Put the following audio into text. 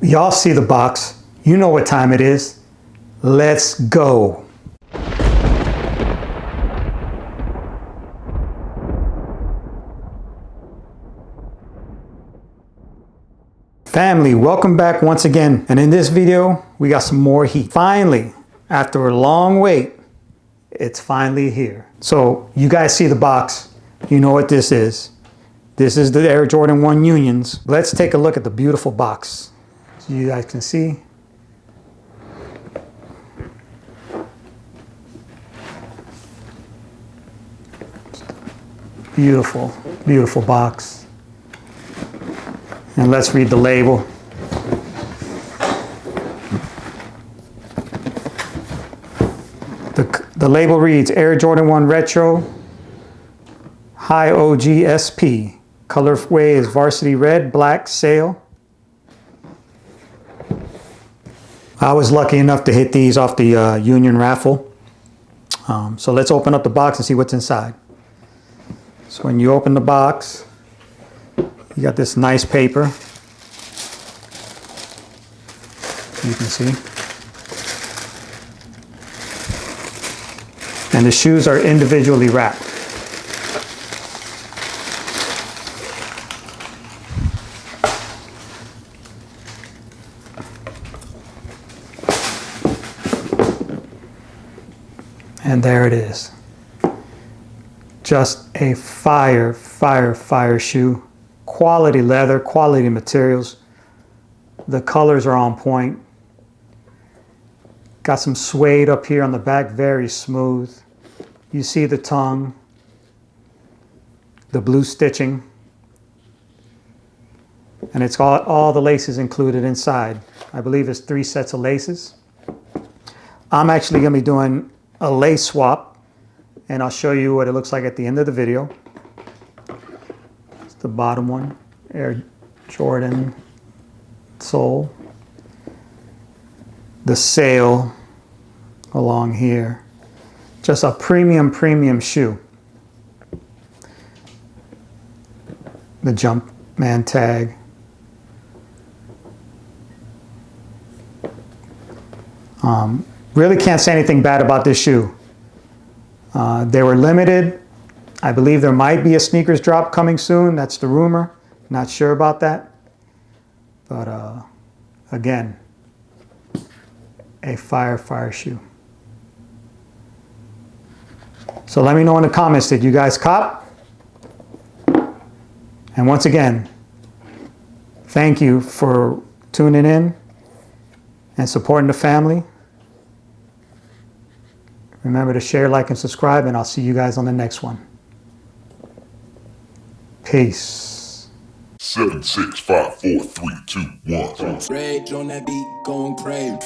Y'all see the box. You know what time it is. Let's go. Family, welcome back once again. And in this video, we got some more heat. Finally, after a long wait, it's finally here. So you guys see the box. You know what this is. This is the Air Jordan 1 Unions. Let's take a look at the beautiful box. So you guys can see. Beautiful, beautiful box. And let's read the label. The label reads Air Jordan 1 Retro High OG SP. Colorway is varsity red, black, sail. I was lucky enough to hit these off the Union raffle. So let's open up the box and see what's inside. So when you open the box, you got this nice paper. You can see. And the shoes are individually wrapped. And there it is. Just a fire shoe. Quality leather, quality materials. The colors are on point. Got some suede up here on the back, very smooth. You see the tongue, the blue stitching. And it's all the laces included inside. I believe it's 3 sets of laces. I'm actually gonna be doing a lace swap, and I'll show you what it looks like at the end of the video. It's the bottom one, Air Jordan sole. The sail along here. Just a premium shoe. The Jumpman tag. Really can't say anything bad about this shoe. They were limited. I believe there might be a sneakers drop coming soon. That's the rumor. Not sure about that. But again, a fire shoe. So let me know in the comments, did you guys cop? And once again, thank you for tuning in and supporting the family. Remember to share, like, and subscribe, and I'll see you guys on the next one. Peace. 7, 6, 5, 4, 3, 2, 1. Rage on that beat, going crazy.